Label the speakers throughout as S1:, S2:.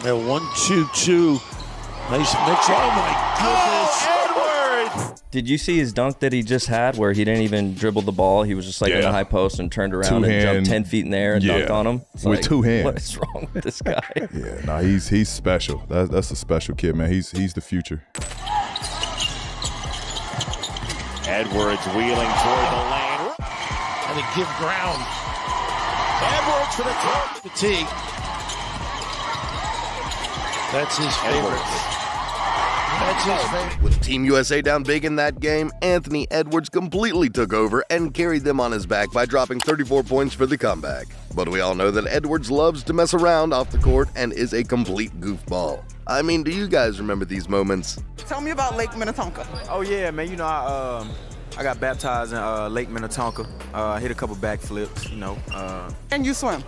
S1: Yeah, 1-2-2. Nice mix. Oh, my goodness.
S2: Oh, Edwards!
S3: Did you see his dunk that he just had where he didn't even dribble the ball? He was just like in the high post and turned around and jumped 10 feet in the air and dunked on him? It's
S4: with
S3: like,
S4: 2 hands.
S3: What is wrong with this guy?
S4: Yeah, no, he's special. That's a special kid, man. He's the future.
S2: Edwards wheeling toward the lane.
S1: And they give ground. Edwards for the throw. The tee. That's his favorite. That's his favorite.
S5: With Team USA down big in that game, Anthony Edwards completely took over and carried them on his back by dropping 34 points for the comeback. But we all know that Edwards loves to mess around off the court and is a complete goofball. I mean, do you guys remember these moments?
S6: Tell me about Lake Minnetonka.
S7: Oh yeah, man. You know, I got baptized in Lake Minnetonka. I hit a couple backflips, you know.
S6: And you swim?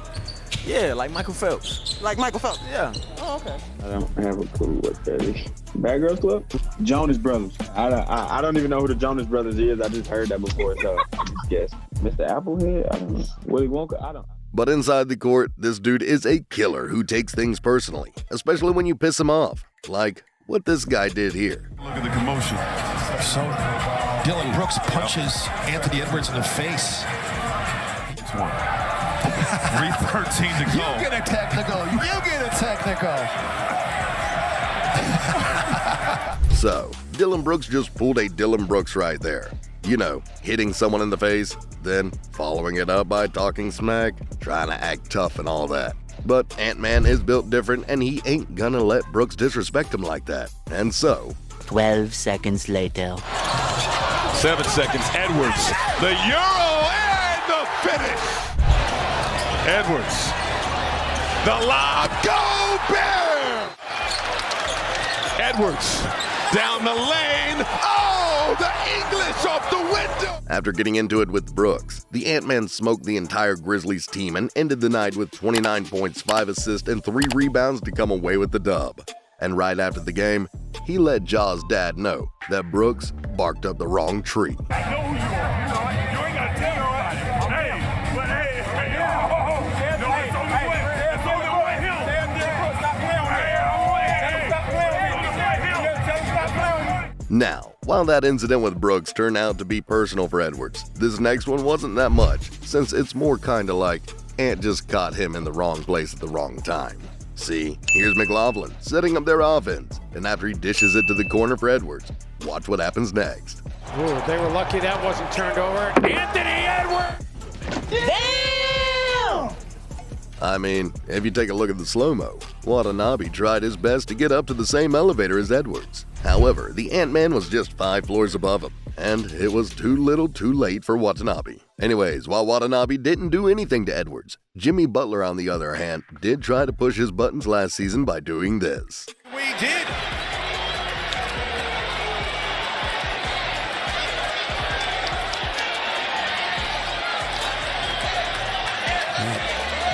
S7: Yeah, like Michael Phelps.
S6: Like Michael Phelps?
S7: Yeah.
S6: Oh, okay.
S8: I don't have a clue what that is. Bad Girls Club? Jonas Brothers. I don't even know who the Jonas Brothers is. I just heard that before, so I just guess. Mr. Applehead? I don't know. Willy Wonka? I don't know.
S5: But inside the court, this dude is a killer who takes things personally, especially when you piss him off. Like what this guy did here.
S9: Look at the commotion.
S10: So Dylan Brooks punches Anthony Edwards in the face.
S9: 3:13 to go.
S10: You get a technical. You get a technical.
S5: So, Dylan Brooks just pulled a Dylan Brooks right there. You know, hitting someone in the face, then following it up by talking smack, trying to act tough and all that. But Ant-Man is built different and he ain't gonna let Brooks disrespect him like that. And so...
S11: 12 seconds later.
S2: 7 seconds. Edwards. The Euro and the finish. Edwards. The lob. Go Bear! Edwards. Down the lane. Oh, the English off the window.
S5: After getting into it with Brooks, the Ant-Man smoked the entire Grizzlies team and ended the night with 29 points, 5 assists, and 3 rebounds to come away with the dub. And right after the game, he let Ja's dad know that Brooks barked up the wrong tree.
S9: I know who you are. You ain't got to tell nobody. Hey, but hey, no, it's only one. It's only one hill. Stop playing.
S5: Now, while that incident with Brooks turned out to be personal for Edwards, this next one wasn't that much, since it's more kinda like Ant just caught him in the wrong place at the wrong time. See, here's McLaughlin setting up their offense, and after he dishes it to the corner for Edwards, watch what happens next.
S1: Ooh, they were lucky that wasn't turned over. Anthony Edwards!
S6: Damn!
S5: I mean, if you take a look at the slow-mo, Watanabe tried his best to get up to the same elevator as Edwards. However, the Ant-Man was just 5 floors above him, and it was too little too late for Watanabe. Anyways, while Watanabe didn't do anything to Edwards, Jimmy Butler, on the other hand, did try to push his buttons last season by doing this.
S10: We did.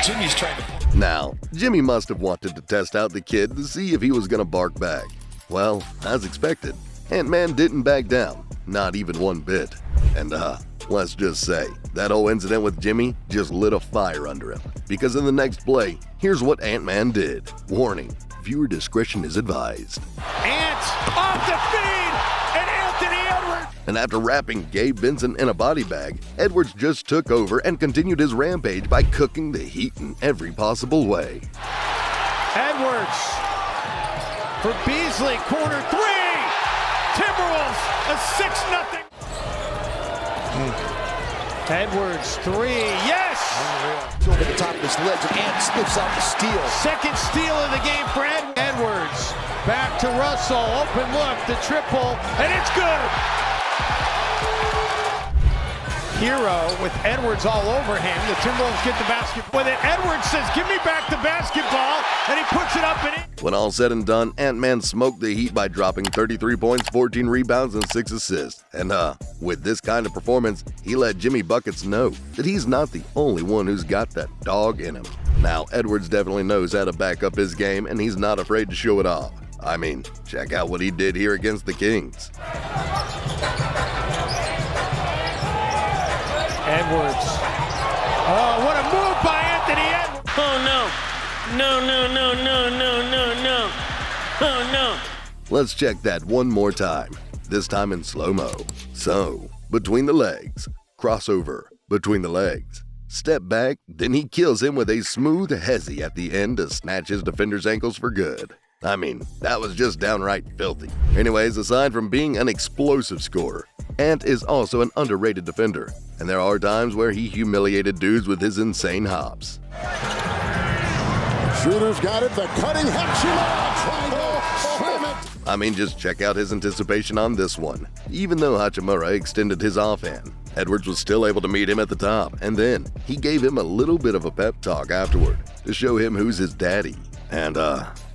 S10: Jimmy's trying to...
S5: Now, Jimmy must have wanted to test out the kid to see if he was going to bark back. Well, as expected, Ant-Man didn't back down, not even one bit. And let's just say, that whole incident with Jimmy just lit a fire under him. Because in the next play, here's what Ant-Man did. Warning, viewer discretion is advised.
S1: Ant off the feed, and Anthony Edwards!
S5: And after wrapping Gabe Vincent in a body bag, Edwards just took over and continued his rampage by cooking the heat in every possible way.
S1: Edwards for Beasley, corner 3! Timberwolves, a 6-0. Edwards, 3, yes!
S10: Over the top of his legs, and Ant sniffs out the steal.
S1: Second steal of the game for Edwards. Back to Russell, open look, the triple, and it's good! Hero with Edwards all over him. The Timberwolves get the basketball with it. Edwards says, give me back the basketball, and he puts it up and in.
S5: When all said and done, Ant-Man smoked the Heat by dropping 33 points, 14 rebounds, and 6 assists. And with this kind of performance, he let Jimmy Buckets know that he's not the only one who's got that dog in him. Now, Edwards definitely knows how to back up his game, and he's not afraid to show it off. I mean, check out what he did here against the Kings.
S1: Edwards. Oh, what a move by Anthony Edwards.
S11: Oh, no. No, no, no, no, no, no,
S12: Oh, no.
S5: Let's check that one more time, this time in slow-mo. So, between the legs, crossover, between the legs, step back, then he kills him with a smooth hezzy at the end to snatch his defender's ankles for good. I mean, that was just downright filthy. Anyways, aside from being an explosive scorer, Ant is also an underrated defender, and there are times where he humiliated dudes with his insane hops.
S13: Schroeder's got it, the cutting Hachimura trying to slam it.
S5: I mean, just check out his anticipation on this one. Even though Hachimura extended his offhand, Edwards was still able to meet him at the top, and then he gave him a little bit of a pep talk afterward to show him who's his daddy. And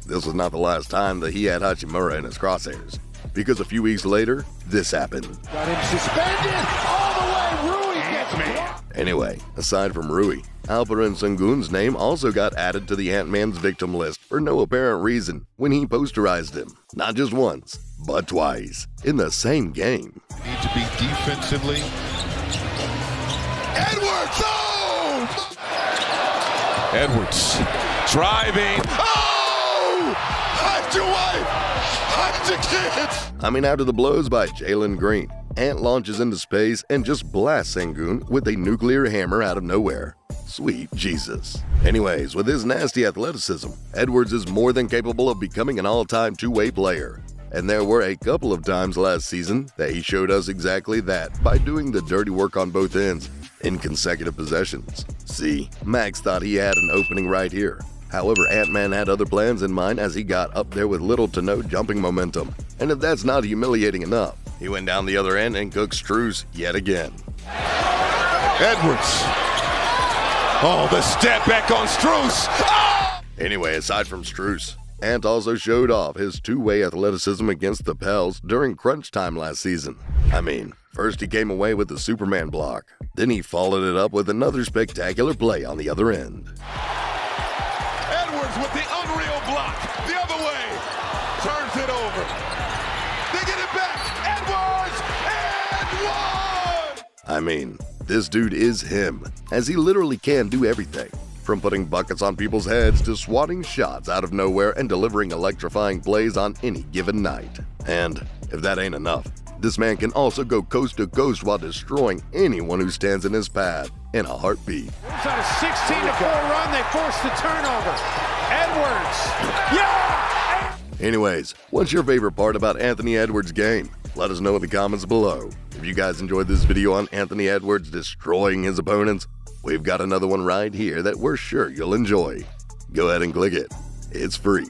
S5: this was not the last time that he had Hachimura in his crosshairs, because a few weeks later, this happened.
S13: Got him suspended all the way. Rui gets blocked.
S5: Anyway, aside from Rui, Alperen Sengun's name also got added to the Ant-Man's victim list for no apparent reason when he posterized him, not just once, but twice, in the same game.
S10: Need to be defensively.
S2: Edwards! Oh! Edwards driving. Oh! Hide your wife! Hide your kids!
S5: I mean, after the blows by Jalen Green, Ant launches into space and just blasts Sengun with a nuclear hammer out of nowhere. Sweet Jesus. Anyways, with his nasty athleticism, Edwards is more than capable of becoming an all-time two-way player. And there were a couple of times last season that he showed us exactly that by doing the dirty work on both ends in consecutive possessions. See, Max thought he had an opening right here. However, Ant-Man had other plans in mind as he got up there with little to no jumping momentum. And if that's not humiliating enough, he went down the other end and cooked Strus yet again.
S2: Edwards. Oh, the step back on Strus. Oh!
S5: Anyway, aside from Strus, Ant also showed off his two-way athleticism against the Pels during crunch time last season. I mean, first he came away with the Superman block, then he followed it up with another spectacular play on the other end.
S2: Edwards with the unreal block, the other way, turns it over. They get it back, Edwards, and one!
S5: I mean, this dude is him, as he literally can do everything, from putting buckets on people's heads to swatting shots out of nowhere and delivering electrifying plays on any given night. And if that ain't enough, this man can also go coast to coast while destroying anyone who stands in his path in a heartbeat.
S1: It's on a 16-4 run, they forced the turnover. Edwards, yeah!
S5: Anyways, what's your favorite part about Anthony Edwards' game? Let us know in the comments below. If you guys enjoyed this video on Anthony Edwards destroying his opponents, we've got another one right here that we're sure you'll enjoy. Go ahead and click it. It's free.